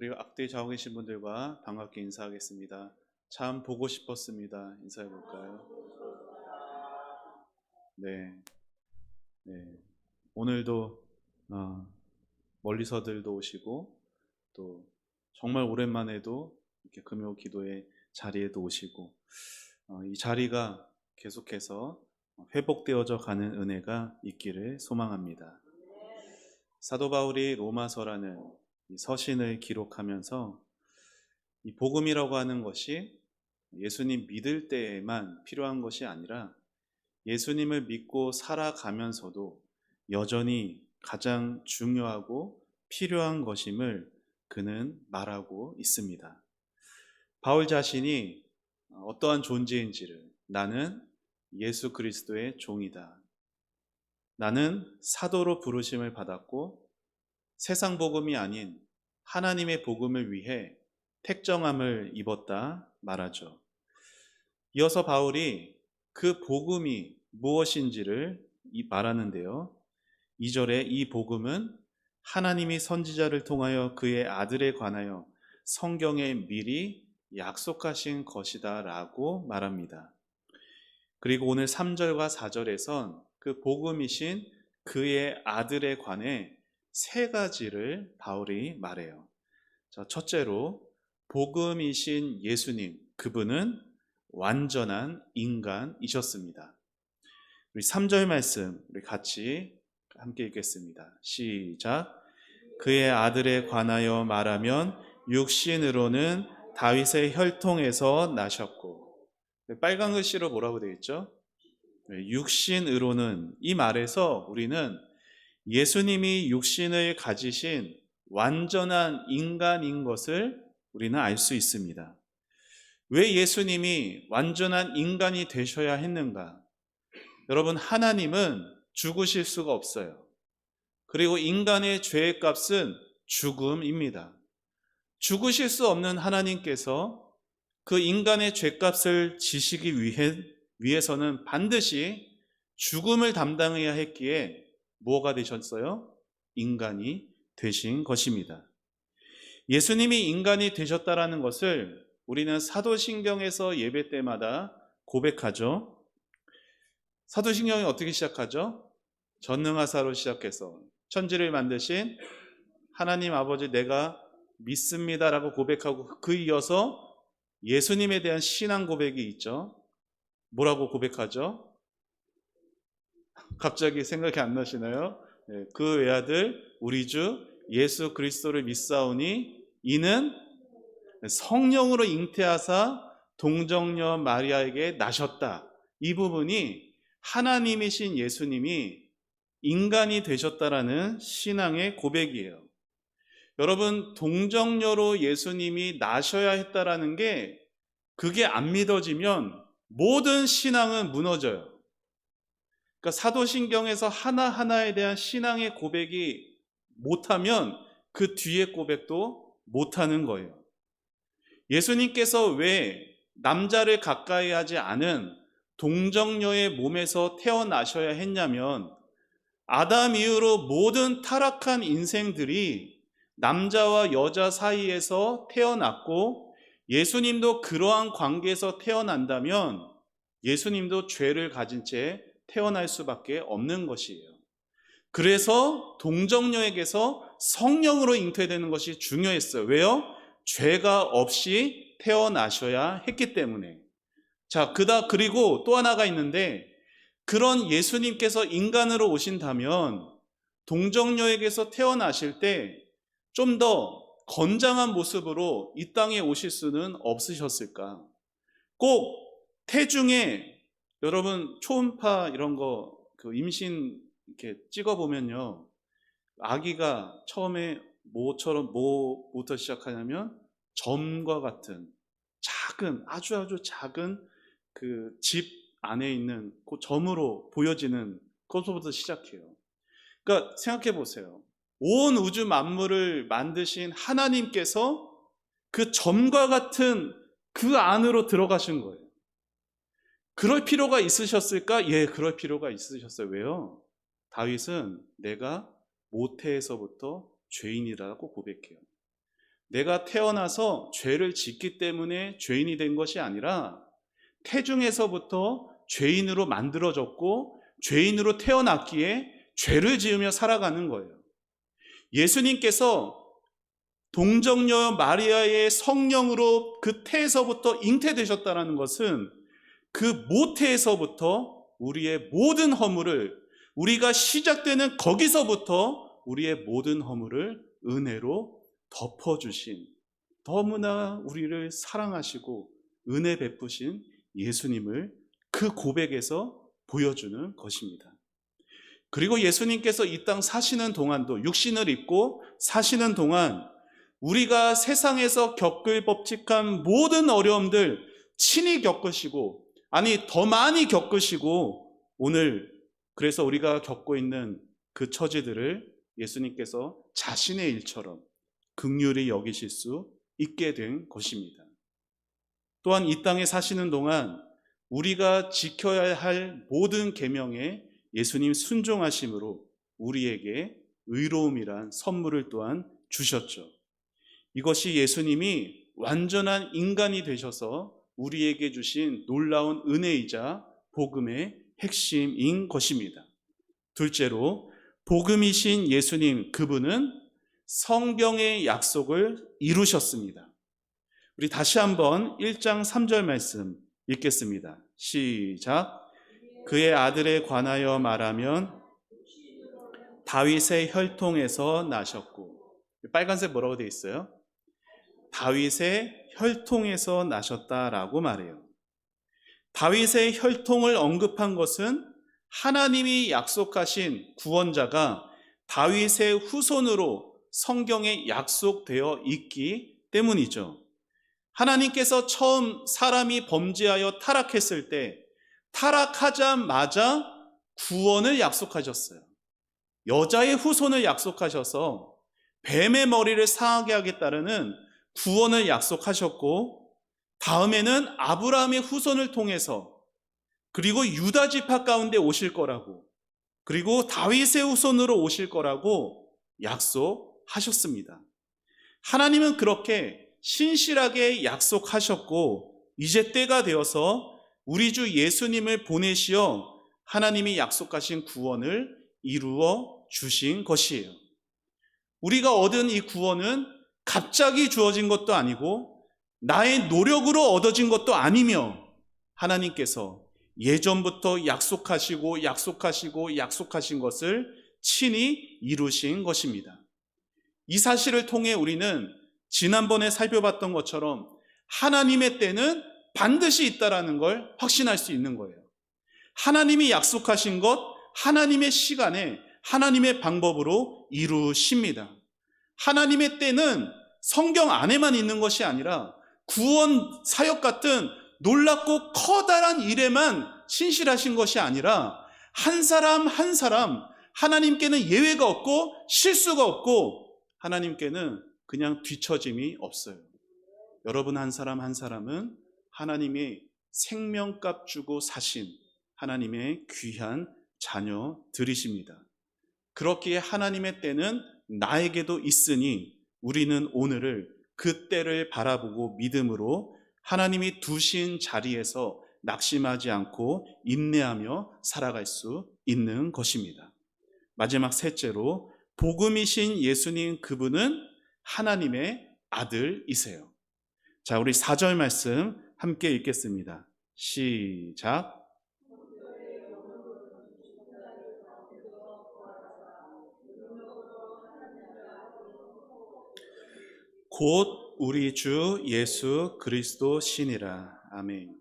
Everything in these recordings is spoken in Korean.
그리고 앞뒤 좌우에 계신 분들과 반갑게 인사하겠습니다. 참 보고 싶었습니다. 인사해 볼까요? 네, 네. 오늘도 멀리서들도 오시고 또 정말 오랜만에도 이렇게 금요 기도의 자리에도 오시고 이 자리가 계속해서 회복되어져 가는 은혜가 있기를 소망합니다. 사도 바울이 로마서라는 이 서신을 기록하면서 이 복음이라고 하는 것이 예수님 믿을 때에만 필요한 것이 아니라 예수님을 믿고 살아가면서도 여전히 가장 중요하고 필요한 것임을 그는 말하고 있습니다. 바울 자신이 어떠한 존재인지를 나는 예수 그리스도의 종이다. 나는 사도로 부르심을 받았고 세상 복음이 아닌 하나님의 복음을 위해 택정함을 입었다 말하죠. 이어서 바울이 그 복음이 무엇인지를 말하는데요. 2절에 이 복음은 하나님이 선지자를 통하여 그의 아들에 관하여 성경에 미리 약속하신 것이다 라고 말합니다. 그리고 오늘 3절과 4절에선 그 복음이신 그의 아들에 관해 세 가지를 바울이 말해요. 자, 첫째로 복음이신 예수님, 그분은 완전한 인간이셨습니다. 우리 3절 말씀 우리 같이 함께 읽겠습니다. 시작. 그의 아들에 관하여 말하면 육신으로는 다윗의 혈통에서 나셨고, 빨간 글씨로 뭐라고 되어 있죠? 육신으로는, 이 말에서 우리는 예수님이 육신을 가지신 완전한 인간인 것을 우리는 알 수 있습니다. 왜 예수님이 완전한 인간이 되셔야 했는가? 여러분, 하나님은 죽으실 수가 없어요. 그리고 인간의 죄의 값은 죽음입니다. 죽으실 수 없는 하나님께서 그 인간의 죄값을 지시기 위해서는 반드시 죽음을 담당해야 했기에 뭐가 되셨어요? 인간이 되신 것입니다. 예수님이 인간이 되셨다라는 것을 우리는 사도신경에서 예배 때마다 고백하죠. 사도신경이 어떻게 시작하죠? 전능하사로 시작해서 천지를 만드신 하나님 아버지 내가 믿습니다라고 고백하고 그 이어서 예수님에 대한 신앙 고백이 있죠. 뭐라고 고백하죠? 갑자기 생각이 안 나시나요? 그 외아들 우리 주 예수 그리스도를 믿사오니 이는 성령으로 잉태하사 동정녀 마리아에게 나셨다. 이 부분이 하나님이신 예수님이 인간이 되셨다라는 신앙의 고백이에요. 여러분, 동정녀로 예수님이 나셔야 했다라는 게 그게 안 믿어지면 모든 신앙은 무너져요. 그러니까 사도신경에서 하나하나에 대한 신앙의 고백이 못하면 그 뒤에 고백도 못하는 거예요. 예수님께서 왜 남자를 가까이 하지 않은 동정녀의 몸에서 태어나셔야 했냐면 아담 이후로 모든 타락한 인생들이 남자와 여자 사이에서 태어났고 예수님도 그러한 관계에서 태어난다면 예수님도 죄를 가진 채 태어날 수밖에 없는 것이에요. 그래서 동정녀에게서 성령으로 잉태되는 것이 중요했어요. 왜요? 죄가 없이 태어나셔야 했기 때문에. 자, 그리고 또 하나가 있는데 그런 예수님께서 인간으로 오신다면 동정녀에게서 태어나실 때 좀 더 건장한 모습으로 이 땅에 오실 수는 없으셨을까? 꼭 태중에 여러분 초음파 이런 거 그 임신 이렇게 찍어보면요, 아기가 처음에 뭐부터 시작하냐면 점과 같은 작은 아주 작은 그 집 안에 있는 그 점으로 보여지는 것부터 시작해요. 그러니까 생각해 보세요. 온 우주 만물을 만드신 하나님께서 그 점과 같은 그 안으로 들어가신 거예요. 그럴 필요가 있으셨을까? 예, 그럴 필요가 있으셨어요. 왜요? 다윗은 내가 모태에서부터 죄인이라고 고백해요. 내가 태어나서 죄를 짓기 때문에 죄인이 된 것이 아니라 태중에서부터 죄인으로 만들어졌고 죄인으로 태어났기에 죄를 지으며 살아가는 거예요. 예수님께서 동정녀 마리아의 성령으로 그 태에서부터 잉태되셨다는 것은 그 모태에서부터 우리의 모든 허물을, 우리가 시작되는 거기서부터 우리의 모든 허물을 은혜로 덮어주신, 너무나 우리를 사랑하시고 은혜 베푸신 예수님을 그 고백에서 보여주는 것입니다. 그리고 예수님께서 이 땅 사시는 동안도, 육신을 입고 사시는 동안 우리가 세상에서 겪을 법칙한 모든 어려움들 친히 겪으시고, 아니 더 많이 겪으시고, 오늘 그래서 우리가 겪고 있는 그 처지들을 예수님께서 자신의 일처럼 긍휼히 여기실 수 있게 된 것입니다. 또한 이 땅에 사시는 동안 우리가 지켜야 할 모든 계명에 예수님 순종하심으로 우리에게 의로움이란 선물을 또한 주셨죠. 이것이 예수님이 완전한 인간이 되셔서 우리에게 주신 놀라운 은혜이자 복음의 핵심인 것입니다. 둘째로, 복음이신 예수님, 그분은 성경의 약속을 이루셨습니다. 우리 다시 한번 1장 3절 말씀 읽겠습니다. 시작. 그의 아들에 관하여 말하면 다윗의 혈통에서 나셨고, 빨간색 뭐라고 되어 있어요? 다윗의 혈통에서 나셨다라고 말해요. 다윗의 혈통을 언급한 것은 하나님이 약속하신 구원자가 다윗의 후손으로 성경에 약속되어 있기 때문이죠. 하나님께서 처음 사람이 범죄하여 타락했을 때 타락하자마자 구원을 약속하셨어요. 여자의 후손을 약속하셔서 뱀의 머리를 상하게 하겠다는 구원을 약속하셨고, 다음에는 아브라함의 후손을 통해서, 그리고 유다 지파 가운데 오실 거라고, 그리고 다윗의 후손으로 오실 거라고 약속하셨습니다. 하나님은 그렇게 신실하게 약속하셨고, 이제 때가 되어서 우리 주 예수님을 보내시어 하나님이 약속하신 구원을 이루어 주신 것이에요. 우리가 얻은 이 구원은 갑자기 주어진 것도 아니고 나의 노력으로 얻어진 것도 아니며, 하나님께서 예전부터 약속하신 것을 친히 이루신 것입니다. 이 사실을 통해 우리는 지난번에 살펴봤던 것처럼 하나님의 때는 반드시 있다라는 걸 확신할 수 있는 거예요. 하나님이 약속하신 것, 하나님의 시간에 하나님의 방법으로 이루십니다. 하나님의 때는 성경 안에만 있는 것이 아니라 구원 사역 같은 놀랍고 커다란 일에만 신실하신 것이 아니라 한 사람 한 사람 하나님께는 예외가 없고 실수가 없고 하나님께는 그냥 뒤처짐이 없어요. 여러분 한 사람 한 사람은 하나님의 생명값 주고 사신 하나님의 귀한 자녀들이십니다. 그렇기에 하나님의 때는 나에게도 있으니 우리는 오늘을 그 때를 바라보고 믿음으로 하나님이 두신 자리에서 낙심하지 않고 인내하며 살아갈 수 있는 것입니다. 마지막 셋째로, 복음이신 예수님, 그분은 하나님의 아들이세요. 자, 우리 4절 말씀 함께 읽겠습니다. 시작. 곧 우리 주 예수 그리스도 신이라. 아멘.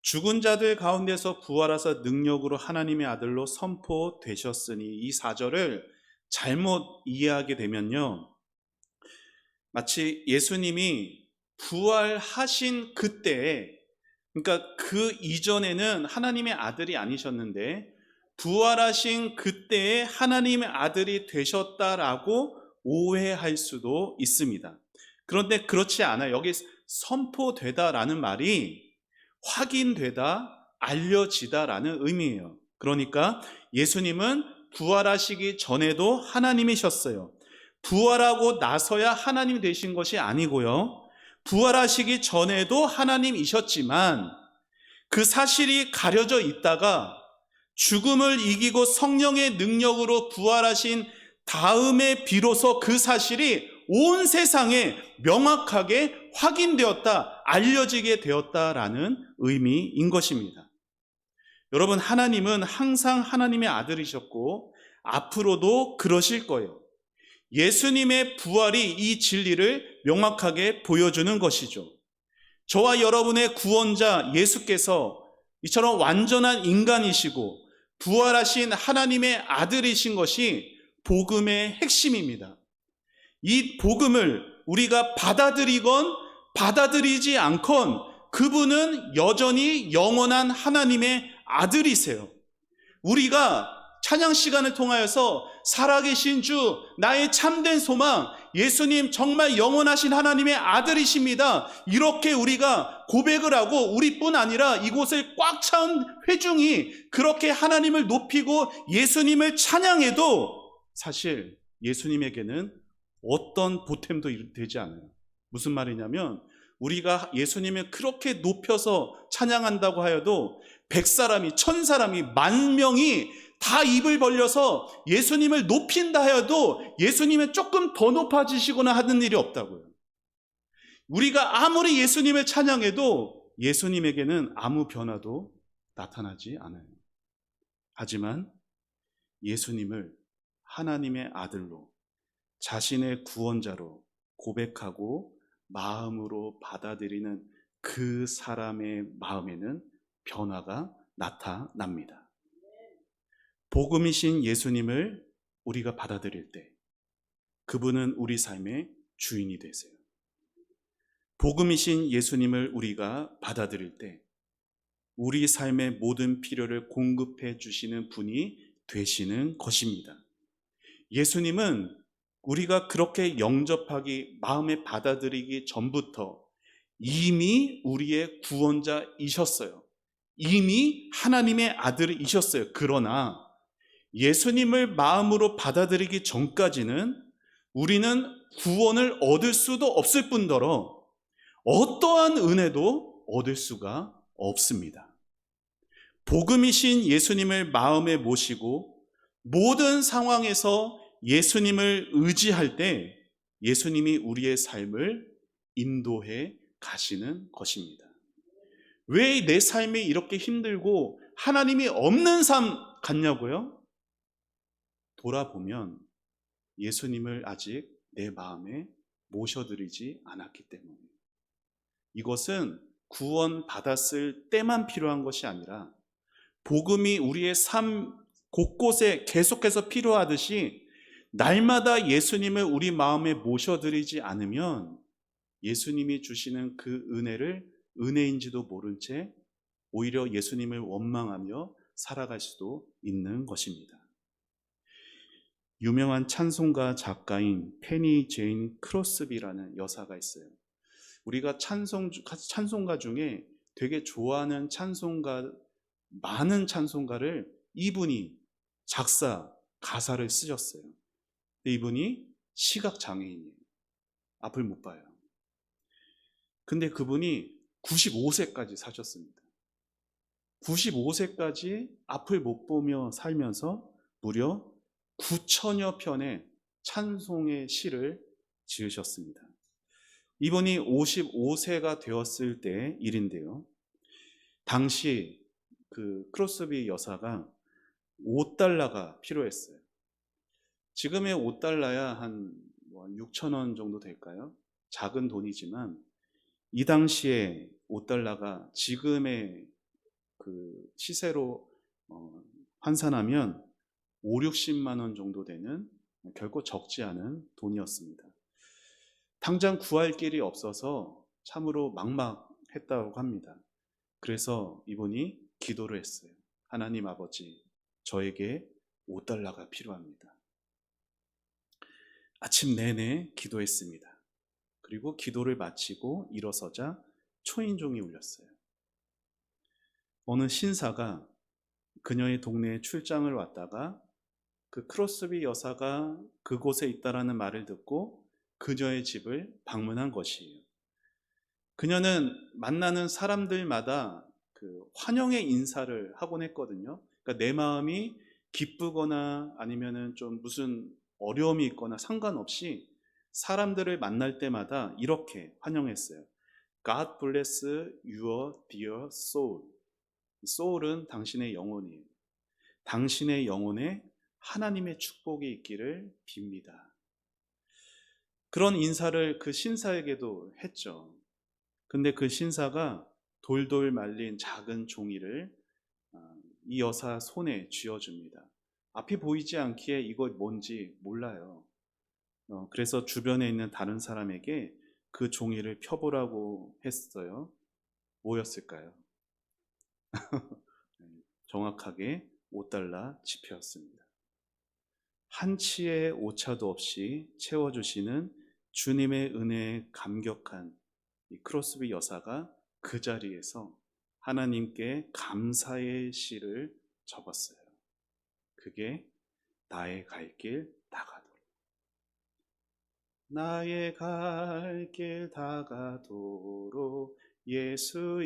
죽은 자들 가운데서 부활하사 능력으로 하나님의 아들로 선포되셨으니, 이 4절을 잘못 이해하게 되면요, 마치 예수님이 부활하신 그때에, 그러니까 그 이전에는 하나님의 아들이 아니셨는데 부활하신 그때에 하나님의 아들이 되셨다라고 오해할 수도 있습니다. 그런데 그렇지 않아요. 여기 선포되다라는 말이 확인되다, 알려지다라는 의미예요. 그러니까 예수님은 부활하시기 전에도 하나님이셨어요. 부활하고 나서야 하나님 되신 것이 아니고요. 부활하시기 전에도 하나님이셨지만 그 사실이 가려져 있다가 죽음을 이기고 성령의 능력으로 부활하신 다음에 비로소 그 사실이 온 세상에 명확하게 확인되었다, 알려지게 되었다라는 의미인 것입니다. 여러분, 하나님은 항상 하나님의 아들이셨고 앞으로도 그러실 거예요. 예수님의 부활이 이 진리를 명확하게 보여주는 것이죠. 저와 여러분의 구원자 예수께서 이처럼 완전한 인간이시고 부활하신 하나님의 아들이신 것이 복음의 핵심입니다. 이 복음을 우리가 받아들이건 받아들이지 않건 그분은 여전히 영원한 하나님의 아들이세요. 우리가 찬양 시간을 통하여서 살아계신 주, 나의 참된 소망, 예수님 정말 영원하신 하나님의 아들이십니다. 이렇게 우리가 고백을 하고 우리뿐 아니라 이곳을 꽉 차은 회중이 그렇게 하나님을 높이고 예수님을 찬양해도 사실 예수님에게는 어떤 보탬도 되지 않아요. 무슨 말이냐면 우리가 예수님을 그렇게 높여서 찬양한다고 하여도 100사람이 1000사람이 10,000명이 다 입을 벌려서 예수님을 높인다 하여도 예수님은 조금 더 높아지시거나 하는 일이 없다고요. 우리가 아무리 예수님을 찬양해도 예수님에게는 아무 변화도 나타나지 않아요. 하지만 예수님을 하나님의 아들로 자신의 구원자로 고백하고 마음으로 받아들이는 그 사람의 마음에는 변화가 나타납니다. 복음이신 예수님을 우리가 받아들일 때 그분은 우리 삶의 주인이 되세요. 복음이신 예수님을 우리가 받아들일 때 우리 삶의 모든 필요를 공급해 주시는 분이 되시는 것입니다. 예수님은 우리가 그렇게 영접하기, 마음에 받아들이기 전부터 이미 우리의 구원자이셨어요. 이미 하나님의 아들이셨어요. 그러나 예수님을 마음으로 받아들이기 전까지는 우리는 구원을 얻을 수도 없을 뿐더러 어떠한 은혜도 얻을 수가 없습니다. 복음이신 예수님을 마음에 모시고 모든 상황에서 예수님을 의지할 때 예수님이 우리의 삶을 인도해 가시는 것입니다. 왜 내 삶이 이렇게 힘들고 하나님이 없는 삶 같냐고요? 돌아보면 예수님을 아직 내 마음에 모셔드리지 않았기 때문에 이것은 구원 받았을 때만 필요한 것이 아니라 복음이 우리의 삶 곳곳에 계속해서 필요하듯이 날마다 예수님을 우리 마음에 모셔드리지 않으면 예수님이 주시는 그 은혜를 은혜인지도 모른 채 오히려 예수님을 원망하며 살아갈 수도 있는 것입니다. 유명한 찬송가 작가인 페니 제인 크로스비라는 여사가 있어요. 우리가 찬송가 중에 되게 좋아하는 많은 찬송가를 이분이 가사를 쓰셨어요. 근데 이분이 시각장애인이에요. 앞을 못 봐요. 근데 그분이 95세까지 사셨습니다. 95세까지 앞을 못 보며 살면서 무려 9천여 편의 찬송의 시를 지으셨습니다. 이분이 55세가 되었을 때 일인데요. 당시 그 크로스비 여사가 $5가 필요했어요. 지금의 $5야 한 6,000원 정도 될까요? 작은 돈이지만 이 당시에 $5가 지금의 그 시세로 환산하면 5, 60만 원 정도 되는 결코 적지 않은 돈이었습니다. 당장 구할 길이 없어서 참으로 막막했다고 합니다. 그래서 이분이 기도를 했어요. 하나님 아버지, 저에게 $5가 필요합니다. 아침 내내 기도했습니다. 그리고 기도를 마치고 일어서자 초인종이 울렸어요. 어느 신사가 그녀의 동네에 출장을 왔다가 그 크로스비 여사가 그곳에 있다라는 말을 듣고 그녀의 집을 방문한 것이에요. 그녀는 만나는 사람들마다 그 환영의 인사를 하곤 했거든요. 그러니까 내 마음이 기쁘거나 아니면은 좀 무슨 어려움이 있거나 상관없이 사람들을 만날 때마다 이렇게 환영했어요. God bless your dear soul. soul은 당신의 영혼이에요. 당신의 영혼에 하나님의 축복이 있기를 빕니다. 그런 인사를 그 신사에게도 했죠. 근데 그 신사가 돌돌 말린 작은 종이를 이 여사 손에 쥐어줍니다. 앞이 보이지 않기에 이거 뭔지 몰라요. 그래서 주변에 있는 다른 사람에게 그 종이를 펴보라고 했어요. 뭐였을까요? 정확하게 5달러 지폐였습니다. 한 치의 오차도 없이 채워주시는 주님의 은혜에 감격한 이 크로스비 여사가 그 자리에서 하나님께 감사의 시를 적었어요. 그게 나의 갈 길 다가도록. 나의 갈 길 다가도록 예수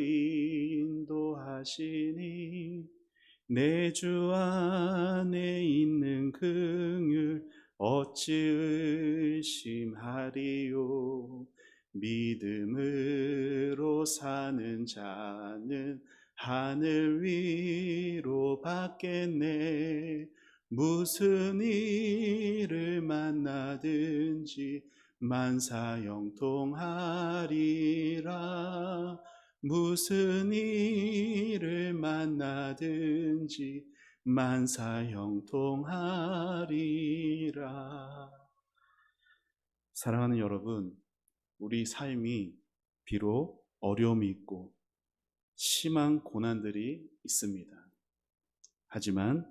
인도하시니 내 주 안에 있는 긍휼 어찌 의심하리요. 믿음으로 사는 자는 하늘 위로 받겠네. 무슨 일을 만나든지 만사형통하리라. 무슨 일을 만나든지 만사형통하리라. 사랑하는 여러분, 우리 삶이 비록 어려움이 있고 심한 고난들이 있습니다. 하지만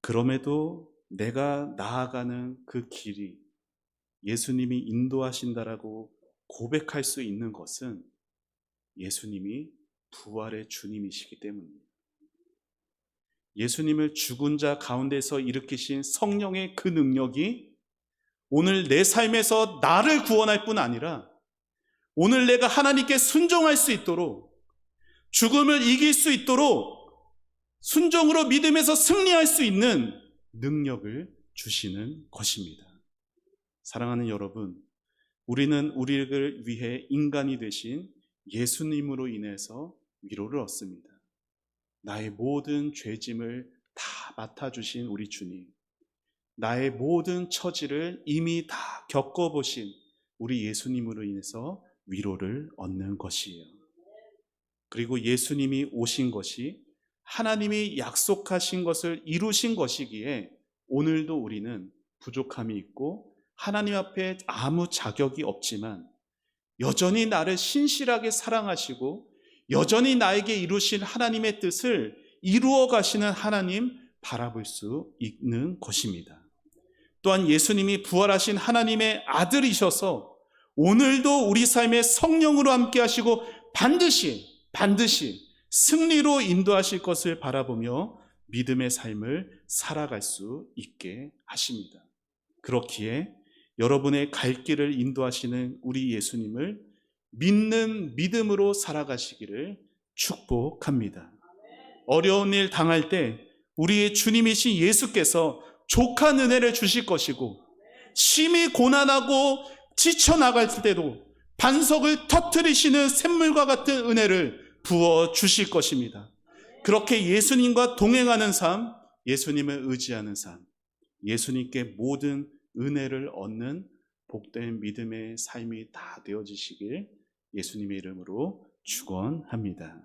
그럼에도 내가 나아가는 그 길이 예수님이 인도하신다라고 고백할 수 있는 것은 예수님이 부활의 주님이시기 때문입니다. 예수님을 죽은 자 가운데서 일으키신 성령의 그 능력이 오늘 내 삶에서 나를 구원할 뿐 아니라 오늘 내가 하나님께 순종할 수 있도록, 죽음을 이길 수 있도록 순종으로 믿음에서 승리할 수 있는 능력을 주시는 것입니다. 사랑하는 여러분, 우리는 우리를 위해 인간이 되신 예수님으로 인해서 위로를 얻습니다. 나의 모든 죄짐을 다 맡아주신 우리 주님, 나의 모든 처지를 이미 다 겪어보신 우리 예수님으로 인해서 위로를 얻는 것이에요. 그리고 예수님이 오신 것이 하나님이 약속하신 것을 이루신 것이기에 오늘도 우리는 부족함이 있고 하나님 앞에 아무 자격이 없지만 여전히 나를 신실하게 사랑하시고 여전히 나에게 이루신 하나님의 뜻을 이루어 가시는 하나님 바라볼 수 있는 것입니다. 또한 예수님이 부활하신 하나님의 아들이셔서 오늘도 우리 삶에 성령으로 함께 하시고 반드시 승리로 인도하실 것을 바라보며 믿음의 삶을 살아갈 수 있게 하십니다. 그렇기에 여러분의 갈 길을 인도하시는 우리 예수님을 믿는 믿음으로 살아가시기를 축복합니다. 어려운 일 당할 때 우리의 주님이신 예수께서 족한 은혜를 주실 것이고, 심히 고난하고 지쳐나갈 때도 반석을 터뜨리시는 샘물과 같은 은혜를 부어 주실 것입니다. 그렇게 예수님과 동행하는 삶, 예수님을 의지하는 삶, 예수님께 모든 은혜를 얻는 복된 믿음의 삶이 다 되어지시길 예수님의 이름으로 축원합니다.